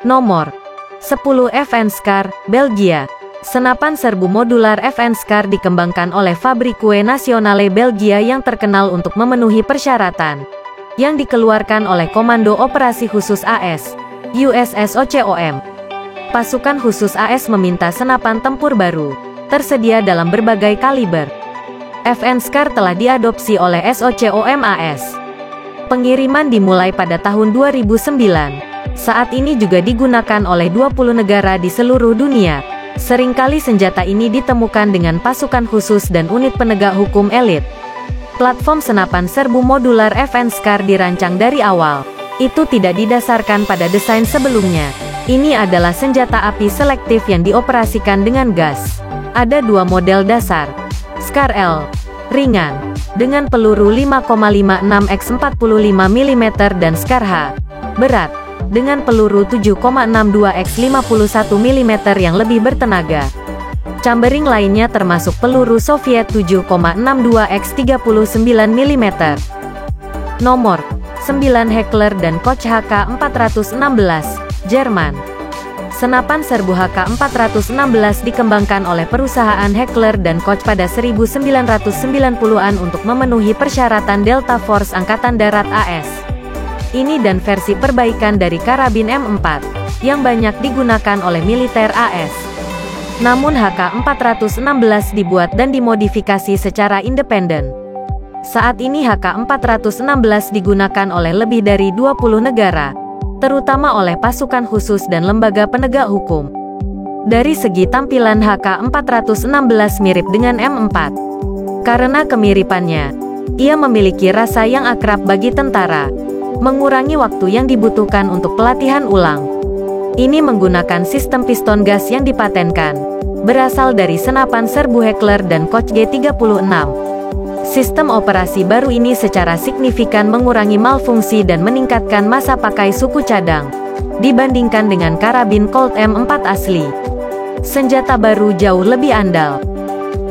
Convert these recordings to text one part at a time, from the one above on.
Nomor 10 FN Scar, Belgia. Senapan serbu modular FN Scar dikembangkan oleh Fabrique Nationale Belgia yang terkenal untuk memenuhi persyaratan yang dikeluarkan oleh Komando Operasi Khusus AS, USSOCOM. Pasukan khusus AS meminta senapan tempur baru, tersedia dalam berbagai kaliber. FN Scar telah diadopsi oleh SOCOM AS. Pengiriman dimulai pada tahun 2009. Saat ini juga digunakan oleh 20 negara di seluruh dunia. Seringkali senjata ini ditemukan dengan pasukan khusus dan unit penegak hukum elit. Platform senapan serbu modular FN Scar dirancang dari awal. Itu tidak didasarkan pada desain sebelumnya. Ini adalah senjata api selektif yang dioperasikan dengan gas. Ada dua model dasar. Scar L, ringan, dengan peluru 5,56 x 45 mm dan Scar H, berat, dengan peluru 7,62 x 51 mm yang lebih bertenaga. Chambering lainnya termasuk peluru Soviet 7,62 x 39 mm. Nomor 9 Heckler dan Koch HK416, Jerman. Senapan serbu HK416 dikembangkan oleh perusahaan Heckler dan Koch pada 1990-an untuk memenuhi persyaratan Delta Force Angkatan Darat AS. Ini dan versi perbaikan dari karabin M4, yang banyak digunakan oleh militer AS. Namun HK416 dibuat dan dimodifikasi secara independen. Saat ini HK416 digunakan oleh lebih dari 20 negara, terutama oleh pasukan khusus dan lembaga penegak hukum. Dari segi tampilan HK416 mirip dengan M4. Karena kemiripannya, ia memiliki rasa yang akrab bagi tentara, mengurangi waktu yang dibutuhkan untuk pelatihan ulang. Ini menggunakan sistem piston gas yang dipatenkan, berasal dari senapan serbu Heckler dan Koch G36. Sistem operasi baru ini secara signifikan mengurangi malfungsi dan meningkatkan masa pakai suku cadang, dibandingkan dengan karabin Colt M4 asli. Senjata baru jauh lebih andal.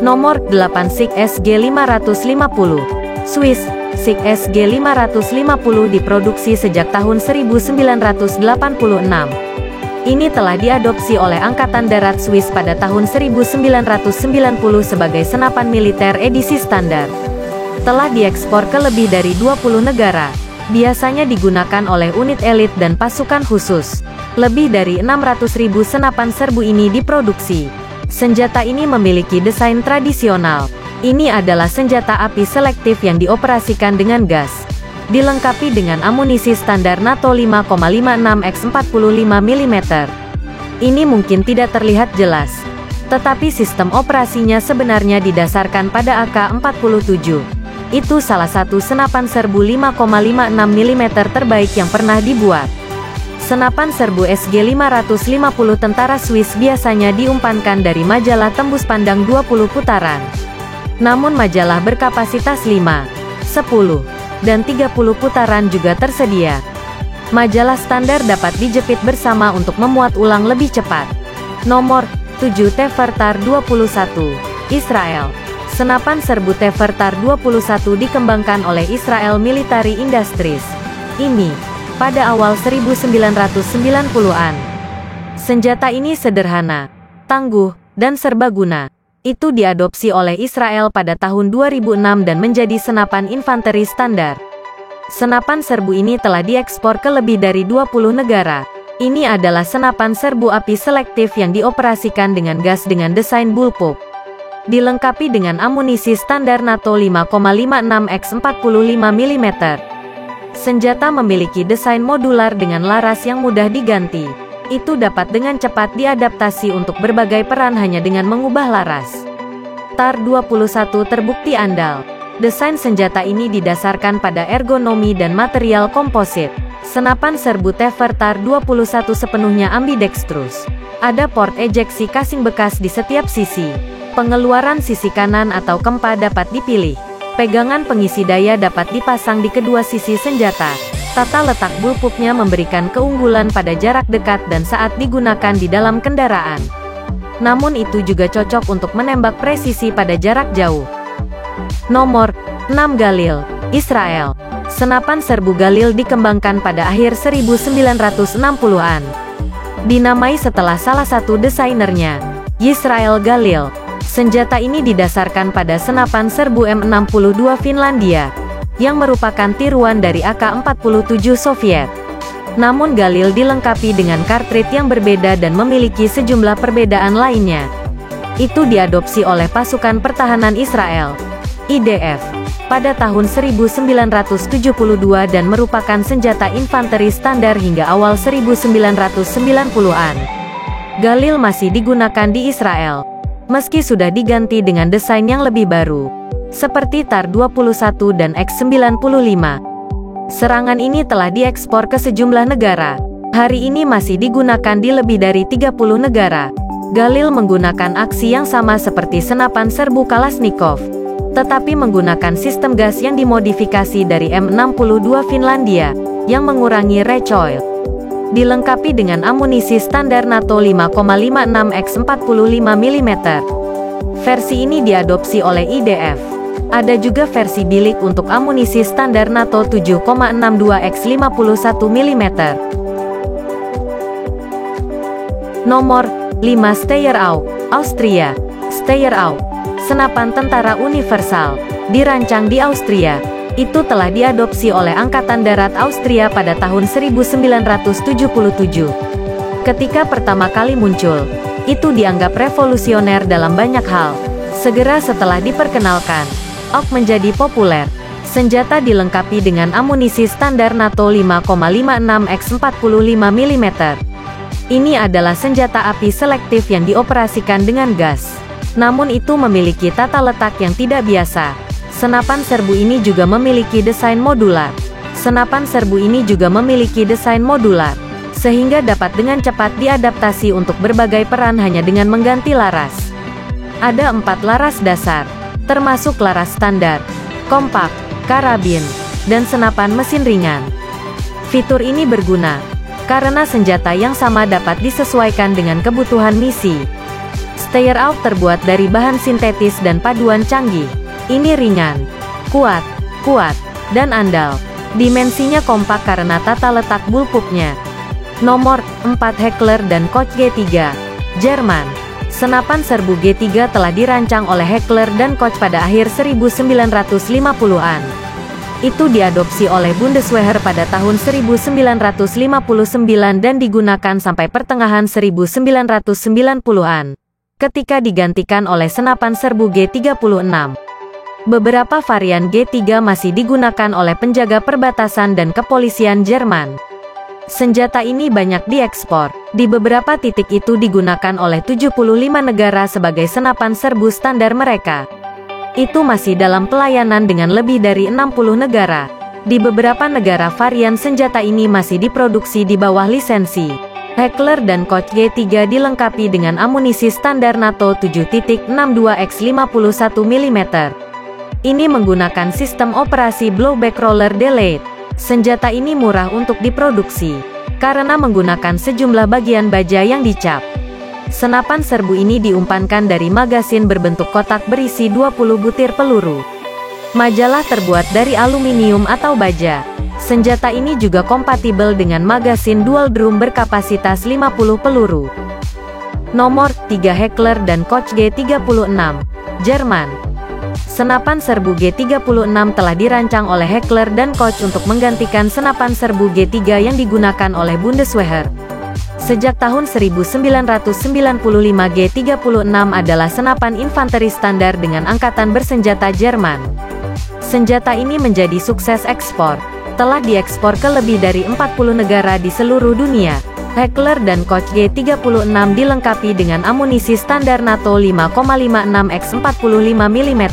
Nomor 8 SIG SG550, Swiss. SIG SG550 diproduksi sejak tahun 1986. Ini telah diadopsi oleh Angkatan Darat Swiss pada tahun 1990 sebagai senapan militer edisi standar. Telah diekspor ke lebih dari 20 negara. Biasanya digunakan oleh unit elit dan pasukan khusus. Lebih dari 600.000 senapan serbu ini diproduksi. Senjata ini memiliki desain tradisional. Ini adalah senjata api selektif yang dioperasikan dengan gas. Dilengkapi dengan amunisi standar NATO 5,56 x 45 mm. Ini mungkin tidak terlihat jelas, tetapi sistem operasinya sebenarnya didasarkan pada AK-47. Itu salah satu senapan serbu 5,56 mm terbaik yang pernah dibuat. Senapan serbu SG550 tentara Swiss biasanya diumpankan dari majalah tembus pandang 20 putaran. Namun majalah berkapasitas 5, 10, dan 30 putaran juga tersedia. Majalah standar dapat dijepit bersama untuk memuat ulang lebih cepat. Nomor 7 Tefertar 21, Israel. Senapan serbu Tefertar 21 dikembangkan oleh Israel Military Industries. Ini, pada awal 1990-an. Senjata ini sederhana, tangguh, dan serbaguna. Itu diadopsi oleh Israel pada tahun 2006 dan menjadi senapan infanteri standar. Senapan serbu ini telah diekspor ke lebih dari 20 negara. Ini adalah senapan serbu api selektif yang dioperasikan dengan gas dengan desain bullpup. Dilengkapi dengan amunisi standar NATO 5,56 x 45 mm. Senjata memiliki desain modular dengan laras yang mudah diganti. Itu dapat dengan cepat diadaptasi untuk berbagai peran hanya dengan mengubah laras. TAR-21 terbukti andal. Desain senjata ini didasarkan pada ergonomi dan material komposit. Senapan serbu Tefertar 21 sepenuhnya ambidextrous. Ada port ejeksi casing bekas di setiap sisi. Pengeluaran sisi kanan atau kempa dapat dipilih. Pegangan pengisi daya dapat dipasang di kedua sisi senjata. Tata letak bullpupnya memberikan keunggulan pada jarak dekat dan saat digunakan di dalam kendaraan. Namun itu juga cocok untuk menembak presisi pada jarak jauh. Nomor 6 Galil, Israel. Senapan serbu Galil dikembangkan pada akhir 1960-an. Dinamai setelah salah satu desainernya, Yisrael Galil. Senjata ini didasarkan pada senapan serbu M62 Finlandia, yang merupakan tiruan dari AK-47 Soviet. Namun Galil dilengkapi dengan kartrid yang berbeda dan memiliki sejumlah perbedaan lainnya. Itu diadopsi oleh pasukan pertahanan Israel, IDF, pada tahun 1972 dan merupakan senjata infanteri standar hingga awal 1990-an. Galil masih digunakan di Israel, meski sudah diganti dengan desain yang lebih baru, seperti TAR-21 dan X-95. Serangan ini telah diekspor ke sejumlah negara. Hari ini masih digunakan di lebih dari 30 negara. Galil menggunakan aksi yang sama seperti senapan serbu Kalashnikov, tetapi menggunakan sistem gas yang dimodifikasi dari M62 Finlandia, yang mengurangi recoil. Dilengkapi dengan amunisi standar NATO 5,56 x 45 mm. Versi ini diadopsi oleh IDF. Ada juga versi bilik untuk amunisi standar NATO 7,62 x 51 mm. Nomor 5 Steyerau, Austria. Steyerau, senapan tentara universal, dirancang di Austria. Itu telah diadopsi oleh Angkatan Darat Austria pada tahun 1977. Ketika pertama kali muncul, itu dianggap revolusioner dalam banyak hal. Segera setelah diperkenalkan, AUK menjadi populer. Senjata dilengkapi dengan amunisi standar NATO 5,56 x 45 mm. Ini adalah senjata api selektif yang dioperasikan dengan gas. Namun itu memiliki tata letak yang tidak biasa. Senapan serbu ini juga memiliki desain modular. Sehingga dapat dengan cepat diadaptasi untuk berbagai peran hanya dengan mengganti laras. Ada 4 laras dasar, termasuk laras standar, kompak, karabin, dan senapan mesin ringan. Fitur ini berguna karena senjata yang sama dapat disesuaikan dengan kebutuhan misi. Steyerau terbuat dari bahan sintetis dan paduan canggih. Ini ringan, kuat, dan andal. Dimensinya kompak karena tata letak bullpup-nya. Nomor 4 Heckler & Koch G3, Jerman. Senapan serbu G3 telah dirancang oleh Heckler & Koch pada akhir 1950-an. Itu diadopsi oleh Bundeswehr pada tahun 1959 dan digunakan sampai pertengahan 1990-an, ketika digantikan oleh senapan serbu G36. Beberapa varian G3 masih digunakan oleh penjaga perbatasan dan kepolisian Jerman. Senjata ini banyak diekspor. Di beberapa titik itu digunakan oleh 75 negara sebagai senapan serbu standar mereka. Itu masih dalam pelayanan dengan lebih dari 60 negara. Di beberapa negara varian senjata ini masih diproduksi di bawah lisensi. Heckler & Koch G3 dilengkapi dengan amunisi standar NATO 7.62 x 51 mm. Ini menggunakan sistem operasi blowback roller delayed. Senjata ini murah untuk diproduksi, karena menggunakan sejumlah bagian baja yang dicap. Senapan serbu ini diumpankan dari magasin berbentuk kotak berisi 20 butir peluru. Majalah terbuat dari aluminium atau baja. Senjata ini juga kompatibel dengan magasin dual drum berkapasitas 50 peluru. Nomor 3 Heckler & Koch G36, Jerman. Senapan serbu G36 telah dirancang oleh Heckler & Koch untuk menggantikan senapan serbu G3 yang digunakan oleh Bundeswehr. Sejak tahun 1995 G36 adalah senapan infanteri standar dengan angkatan bersenjata Jerman. Senjata ini menjadi sukses ekspor. Telah diekspor ke lebih dari 40 negara di seluruh dunia. Heckler & Koch G36 dilengkapi dengan amunisi standar NATO 5,56 x 45 mm.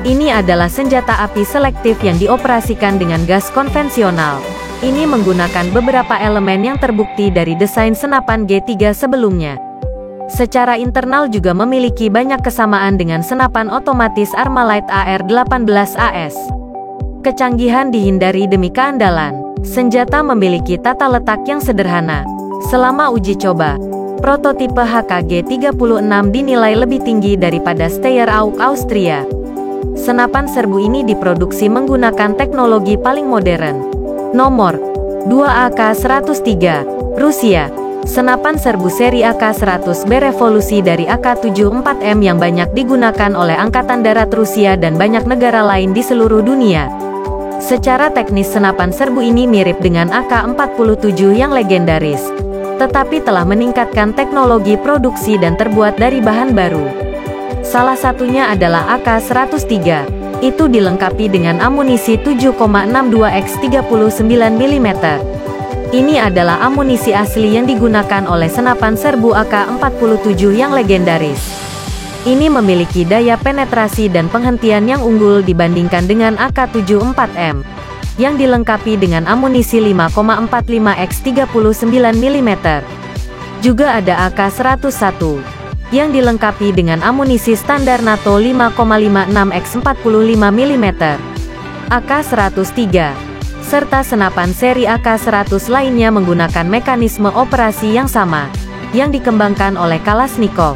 Ini adalah senjata api selektif yang dioperasikan dengan gas konvensional. Ini menggunakan beberapa elemen yang terbukti dari desain senapan G3 sebelumnya. Secara internal juga memiliki banyak kesamaan dengan senapan otomatis Armalite AR-18AS. Kecanggihan dihindari demi keandalan. Senjata memiliki tata letak yang sederhana. Selama uji coba, prototipe HKG-36 dinilai lebih tinggi daripada Steyerau Austria. Senapan serbu ini diproduksi menggunakan teknologi paling modern. Nomor 2 AK-103, Rusia. Senapan serbu seri AK-100 berevolusi dari AK-74M yang banyak digunakan oleh Angkatan Darat Rusia dan banyak negara lain di seluruh dunia. Secara teknis senapan serbu ini mirip dengan AK-47 yang legendaris, tetapi telah meningkatkan teknologi produksi dan terbuat dari bahan baru. Salah satunya adalah AK-103. Itu dilengkapi dengan amunisi 7,62x 39 mm. Ini adalah amunisi asli yang digunakan oleh senapan serbu AK-47 yang legendaris. Ini memiliki daya penetrasi dan penghentian yang unggul dibandingkan dengan AK-74M, yang dilengkapi dengan amunisi 5,45x 39 mm. Juga ada AK-101, yang dilengkapi dengan amunisi standar NATO 5,56x 45 mm, AK-103, serta senapan seri AK-100 lainnya menggunakan mekanisme operasi yang sama, yang dikembangkan oleh Kalashnikov.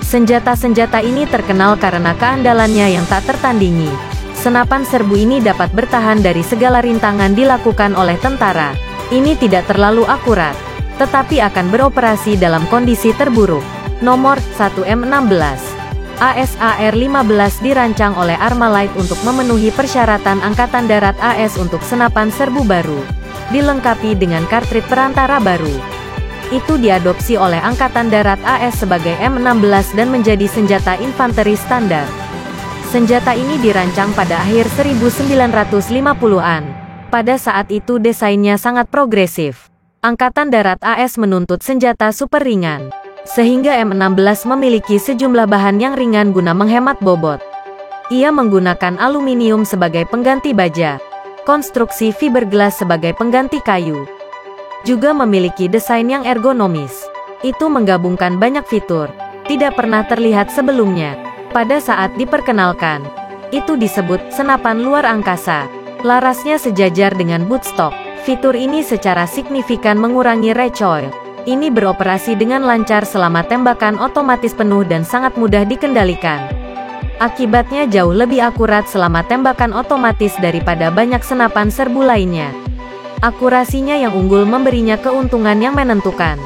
Senjata-senjata ini terkenal karena keandalannya yang tak tertandingi. Senapan serbu ini dapat bertahan dari segala rintangan dilakukan oleh tentara. Ini tidak terlalu akurat, tetapi akan beroperasi dalam kondisi terburuk. Nomor 1 M16. AS-AR-15 dirancang oleh Armalite untuk memenuhi persyaratan Angkatan Darat AS untuk senapan serbu baru, dilengkapi dengan kartrid perantara baru. Itu diadopsi oleh Angkatan Darat AS sebagai M16 dan menjadi senjata infanteri standar. Senjata ini dirancang pada akhir 1950-an. Pada saat itu desainnya sangat progresif. Angkatan Darat AS menuntut senjata super ringan, sehingga M16 memiliki sejumlah bahan yang ringan guna menghemat bobot. Ia menggunakan aluminium sebagai pengganti baja, konstruksi fiberglass sebagai pengganti kayu. Juga memiliki desain yang ergonomis. Itu menggabungkan banyak fitur, tidak pernah terlihat sebelumnya. Pada saat diperkenalkan, itu disebut senapan luar angkasa. Larasnya sejajar dengan buttstock. Fitur ini secara signifikan mengurangi recoil. Ini beroperasi dengan lancar selama tembakan otomatis penuh dan sangat mudah dikendalikan. Akibatnya jauh lebih akurat selama tembakan otomatis daripada banyak senapan serbu lainnya. Akurasinya yang unggul memberinya keuntungan yang menentukan.